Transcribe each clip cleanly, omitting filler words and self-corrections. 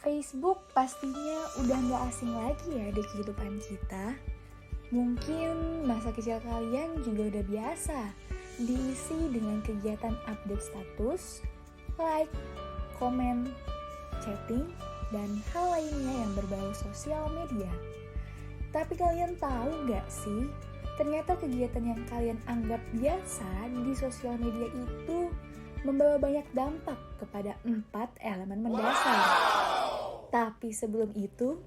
Facebook pastinya udah gak asing lagi ya di kehidupan kita. Mungkin masa kecil kalian juga udah biasa diisi dengan kegiatan update status, like, komen, chatting, dan hal lainnya yang berbau sosial media. Tapi kalian tahu gak sih, ternyata kegiatan yang kalian anggap biasa di sosial media itu membawa banyak dampak kepada 4 elemen mendasar. Tapi sebelum itu,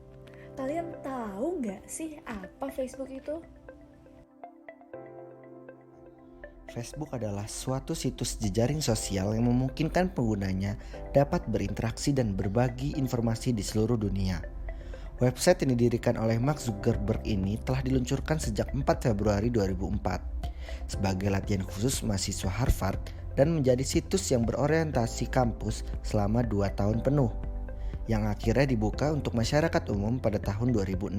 kalian tahu nggak sih apa Facebook itu? Facebook adalah suatu situs jejaring sosial yang memungkinkan penggunanya dapat berinteraksi dan berbagi informasi di seluruh dunia. Website yang didirikan oleh Mark Zuckerberg ini telah diluncurkan sejak 4 Februari 2004 sebagai latihan khusus mahasiswa Harvard dan menjadi situs yang berorientasi kampus selama 2 tahun penuh, yang akhirnya dibuka untuk masyarakat umum pada tahun 2006.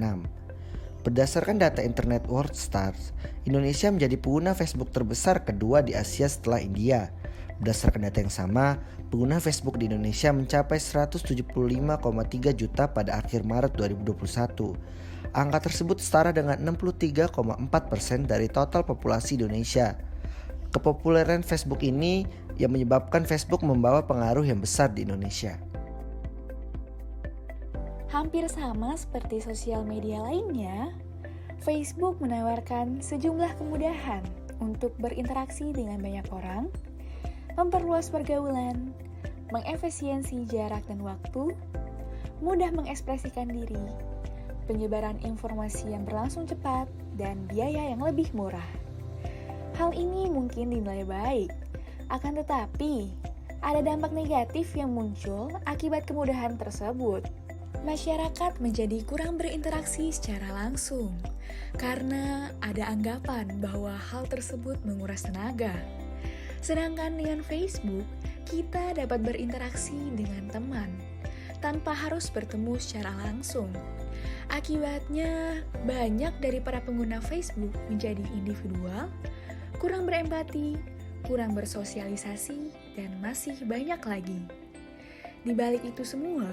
Berdasarkan data Internet World Stars, Indonesia menjadi pengguna Facebook terbesar kedua di Asia setelah India. Berdasarkan data yang sama, pengguna Facebook di Indonesia mencapai 175,3 juta pada akhir Maret 2021. Angka tersebut setara dengan 63,4% dari total populasi Indonesia. Kepopuleran Facebook ini yang menyebabkan Facebook membawa pengaruh yang besar di Indonesia. Hampir sama seperti sosial media lainnya, Facebook menawarkan sejumlah kemudahan untuk berinteraksi dengan banyak orang, memperluas pergaulan, mengefisiensi jarak dan waktu, mudah mengekspresikan diri, penyebaran informasi yang berlangsung cepat, dan biaya yang lebih murah. Hal ini mungkin dinilai baik, akan tetapi ada dampak negatif yang muncul akibat kemudahan tersebut. Masyarakat menjadi kurang berinteraksi secara langsung karena ada anggapan bahwa hal tersebut menguras tenaga. Sedangkan dengan Facebook, kita dapat berinteraksi dengan teman tanpa harus bertemu secara langsung. Akibatnya, banyak dari para pengguna Facebook menjadi individual, kurang berempati, kurang bersosialisasi, dan masih banyak lagi. Di balik itu semua,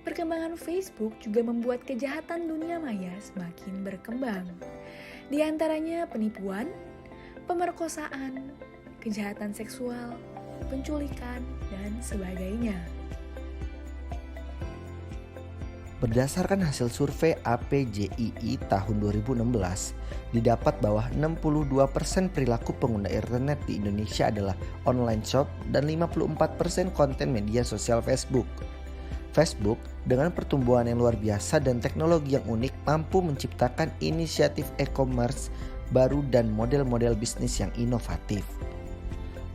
perkembangan Facebook juga membuat kejahatan dunia maya semakin berkembang. Di antaranya penipuan, pemerkosaan, kejahatan seksual, penculikan, dan sebagainya. Berdasarkan hasil survei APJII tahun 2016, didapat bahwa 62% perilaku pengguna internet di Indonesia adalah online shop dan 54% konten media sosial Facebook. Facebook dengan pertumbuhan yang luar biasa dan teknologi yang unik mampu menciptakan inisiatif e-commerce baru dan model-model bisnis yang inovatif.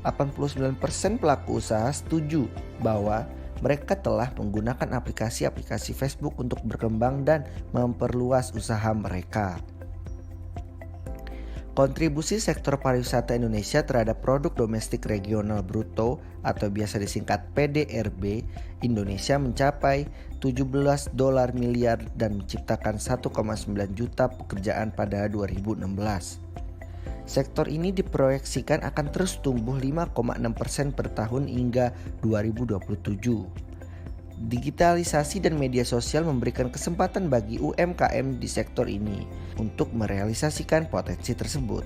89% pelaku usaha setuju bahwa mereka telah menggunakan aplikasi-aplikasi Facebook untuk berkembang dan memperluas usaha mereka. Kontribusi sektor pariwisata Indonesia terhadap produk domestik regional bruto atau biasa disingkat PDRB Indonesia mencapai 17 dolar miliar dan menciptakan 1,9 juta pekerjaan pada 2016. Sektor ini diproyeksikan akan terus tumbuh 5,6% per tahun hingga 2027. Digitalisasi dan media sosial memberikan kesempatan bagi UMKM di sektor ini untuk merealisasikan potensi tersebut.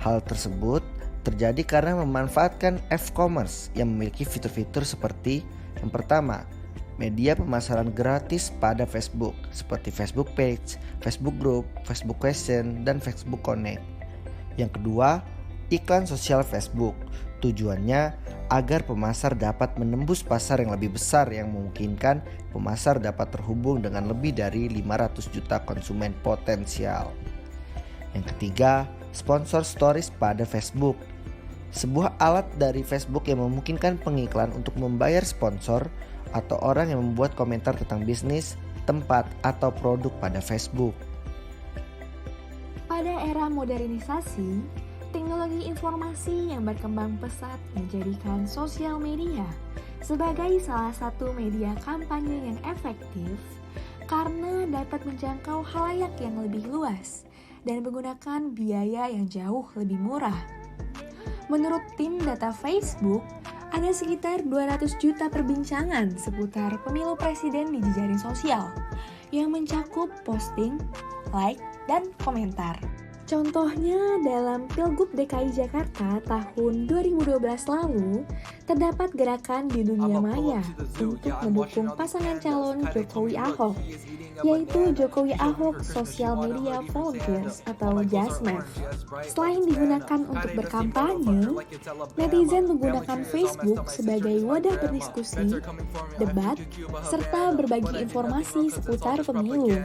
Hal tersebut terjadi karena memanfaatkan e-commerce yang memiliki fitur-fitur seperti yang pertama, media pemasaran gratis pada Facebook seperti Facebook Page, Facebook Group, Facebook Question, dan Facebook Connect. Yang kedua, iklan sosial Facebook. Tujuannya agar pemasar dapat menembus pasar yang lebih besar yang memungkinkan pemasar dapat terhubung dengan lebih dari 500 juta konsumen potensial. Yang ketiga, sponsor stories pada Facebook. Sebuah alat dari Facebook yang memungkinkan pengiklan untuk membayar sponsor atau orang yang membuat komentar tentang bisnis, tempat, atau produk pada Facebook. Pada era modernisasi, teknologi informasi yang berkembang pesat menjadikan sosial media sebagai salah satu media kampanye yang efektif karena dapat menjangkau khalayak yang lebih luas dan menggunakan biaya yang jauh lebih murah. Menurut tim data Facebook, Ada sekitar 200 juta perbincangan seputar pemilu presiden di jejaring sosial yang mencakup posting, like, dan komentar. Contohnya dalam Pilgub DKI Jakarta tahun 2012 lalu, terdapat gerakan di dunia maya untuk mendukung pasangan calon Jokowi Ahok, yaitu Jokowi Ahok Social Media Volunteers atau JASMEV. Selain digunakan untuk berkampanye, netizen menggunakan Facebook sebagai wadah berdiskusi, debat, serta berbagi informasi seputar pemilu.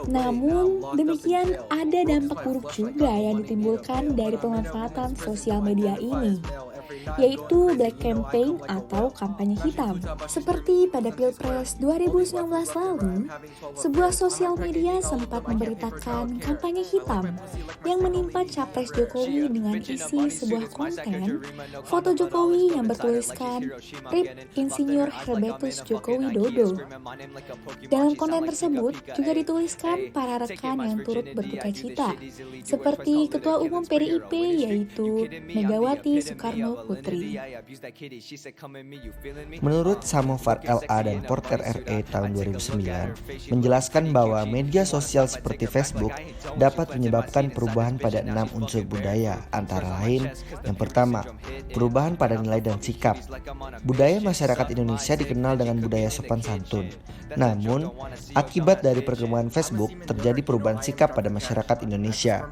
Namun, demikian ada dampak buruk juga yang ditimbulkan dari pemanfaatan sosial media ini, yaitu black campaign atau kampanye hitam. Seperti pada Pilpres 2019 lalu, sebuah sosial media sempat memberitakan kampanye hitam yang menimpa Capres Jokowi dengan isi sebuah konten foto Jokowi yang bertuliskan RIP Insinyur Herbertus Joko Widodo. Dalam konten tersebut juga dituliskan para rekan yang turut berduka cita, seperti Ketua Umum PDIP yaitu Megawati Soekarno Putri. Menurut Samovar LA dan Porter RE tahun 2009, menjelaskan bahwa media sosial seperti Facebook dapat menyebabkan perubahan pada 6 unsur budaya, antara lain, yang pertama, perubahan pada nilai dan sikap. Budaya masyarakat Indonesia dikenal dengan budaya sopan santun. Namun, akibat dari perkembangan Facebook, terjadi perubahan sikap pada masyarakat Indonesia.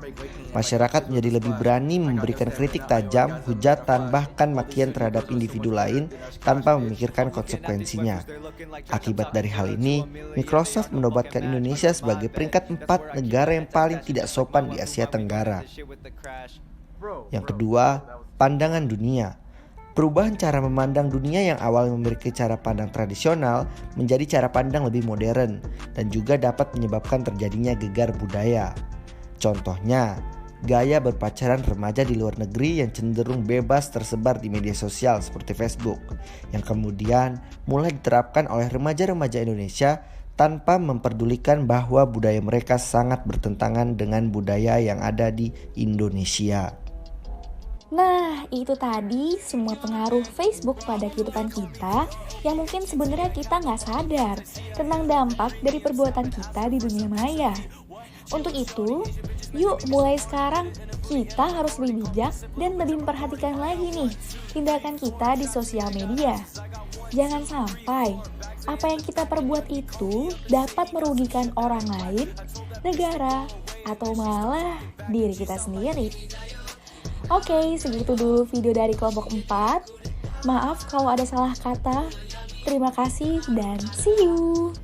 Masyarakat menjadi lebih berani memberikan kritik tajam, hujatan, bahkan makian terhadap individu lain tanpa memikirkan konsekuensinya. Akibat dari hal ini, Microsoft menobatkan Indonesia sebagai peringkat 4 negara yang paling tidak sopan di Asia Tenggara. Yang kedua, pandangan dunia. Perubahan cara memandang dunia yang awalnya memiliki cara pandang tradisional menjadi cara pandang lebih modern dan juga dapat menyebabkan terjadinya gegar budaya. Contohnya, gaya berpacaran remaja di luar negeri yang cenderung bebas tersebar di media sosial seperti Facebook, yang kemudian mulai diterapkan oleh remaja-remaja Indonesia tanpa memperdulikan bahwa budaya mereka sangat bertentangan dengan budaya yang ada di Indonesia. Nah, itu tadi semua pengaruh Facebook pada kehidupan kita yang mungkin sebenarnya kita nggak sadar tentang dampak dari perbuatan kita di dunia maya. Untuk itu, yuk mulai sekarang kita harus lebih bijak dan lebih memperhatikan lagi nih tindakan kita di sosial media. Jangan sampai apa yang kita perbuat itu dapat merugikan orang lain, negara, atau malah diri kita sendiri. Oke, segitu dulu video dari kelompok 4. Maaf kalau ada salah kata. Terima kasih dan see you!